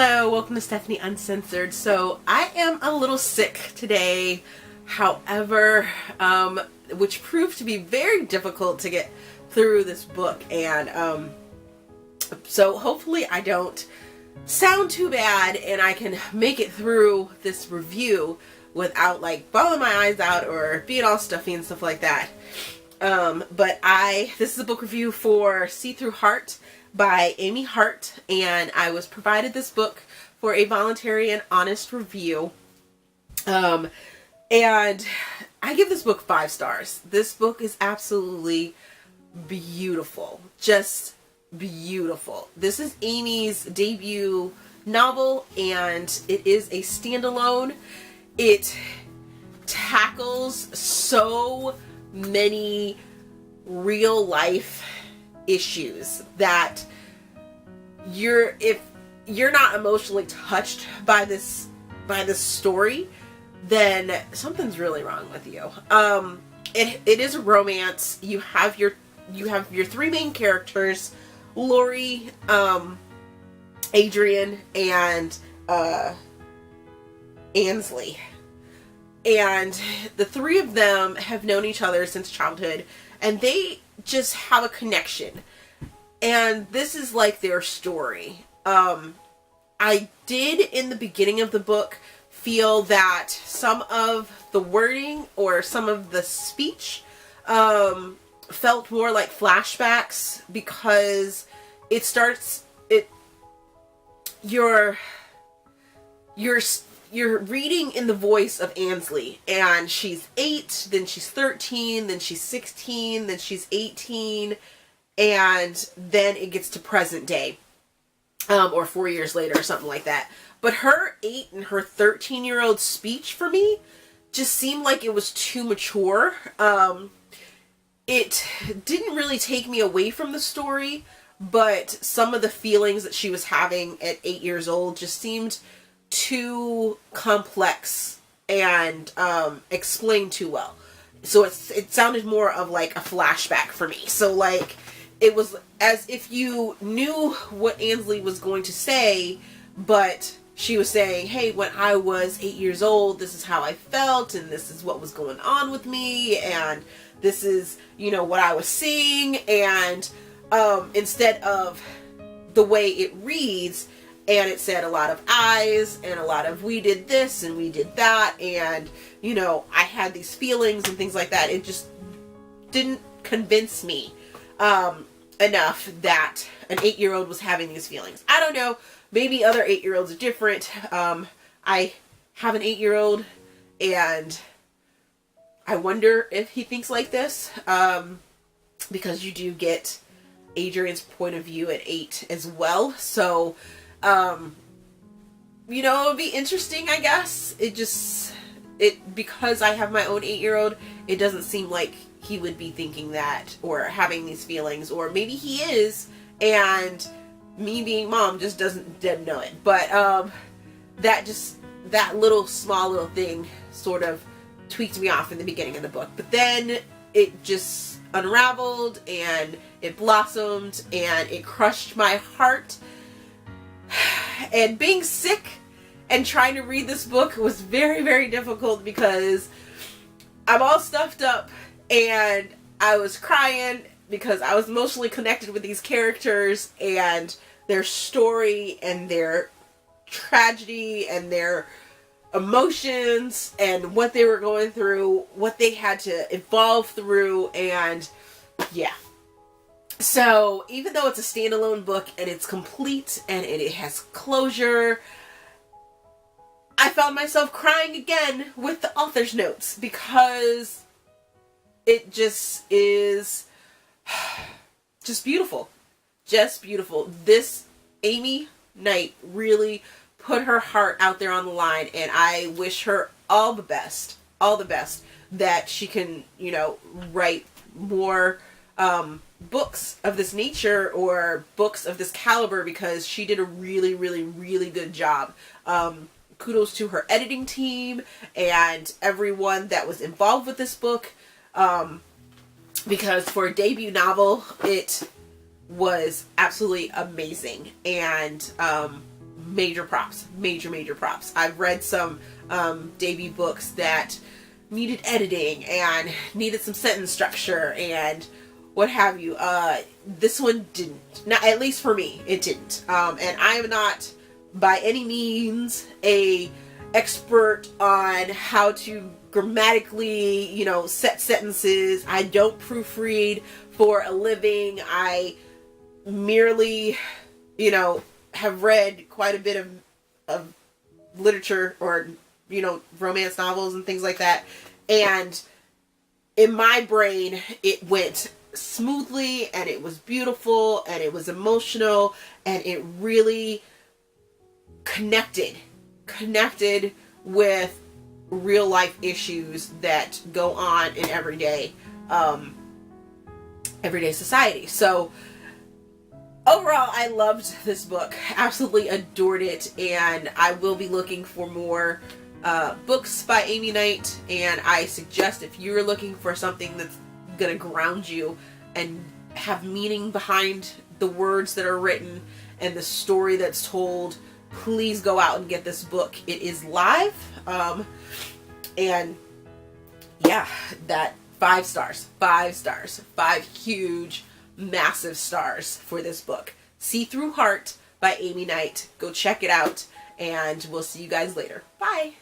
Hello, welcome to Stephanie Uncensored. So I am a little sick today, however, which proved to be very difficult to get through this book, and so hopefully I don't sound too bad and I can make it through this review without like bawling my eyes out or being all stuffy and stuff like that. But this is a book review for See Through Heart by Amie Hart, and I was provided this book for a voluntary and honest review. And I give this book 5 stars. This book is absolutely beautiful. Just beautiful. This is Amie's debut novel, and it is a standalone. It tackles so many real life issues that if you're not emotionally touched by this story, then something's really wrong with you. It is a romance. You have your 3 main characters, Lori, Adrian, and Ansley. And the 3 of them have known each other since childhood, and they just have a connection. And this is like their story. I did in the beginning of the book feel that some of the wording or some of the speech felt more like flashbacks, because you're reading in the voice of Ansley, and she's 8, then she's 13, then she's 16, then she's 18, and then it gets to present day, or 4 years later or something like that. But her 8 and her 13-year-old speech for me just seemed like it was too mature. It didn't really take me away from the story, but some of the feelings that she was having at 8 years old just seemed too complex and explained too well. So it sounded more of like a flashback for me. So like it was as if you knew what Ansley was going to say, but she was saying, hey, when I was 8 years old, this is how I felt, and this is what was going on with me, and this is, what I was seeing. And instead of the way it reads, and it said a lot of I's and a lot of we did this and we did that, and I had these feelings and things like that, it just didn't convince me enough that an 8-year-old was having these feelings. I don't know, maybe other 8-year-olds are different. I have an 8-year-old, and I wonder if he thinks like this, because you do get Adrian's point of view at 8 as well. So it would be interesting, I guess. Because I have my own 8-year-old, it doesn't seem like he would be thinking that or having these feelings, or maybe he is, and me being mom just didn't know it. But that small little thing sort of tweaked me off in the beginning of the book. But then it just unraveled, and it blossomed, and it crushed my heart. And being sick and trying to read this book was very, very difficult, because I'm all stuffed up and I was crying because I was emotionally connected with these characters and their story and their tragedy and their emotions and what they were going through, what they had to evolve through, and yeah. So even though it's a standalone book and it's complete and it has closure, I found myself crying again with the author's notes, because it just is just beautiful. Just beautiful. This Amie Knight really put her heart out there on the line, and I wish her all the best, that she can, write more books of this nature or books of this caliber, because she did a really, really, really good job. Kudos to her editing team and everyone that was involved with this book, because for a debut novel, it was absolutely amazing. And major props. Major props. I've read some debut books that needed editing and needed some sentence structure and what have you. This one didn't. Not, at least for me, it didn't. And I am not by any means a expert on how to grammatically, you know, set sentences. I don't proofread for a living. I merely, you know, have read quite a bit of literature, or, you know, romance novels and things like that. And in my brain, it went smoothly, and it was beautiful, and it was emotional, and it really connected with real life issues that go on in everyday society. So overall, I loved this book, absolutely adored it, and I will be looking for more books by Amie Knight. And I suggest, if you're looking for something that's gonna ground you and have meaning behind the words that are written and the story that's told, please go out and get this book. It is live. And yeah, that 5 stars, 5 huge, massive stars for this book. See Through Heart by Amie Knight. Go check it out, and we'll see you guys later. Bye.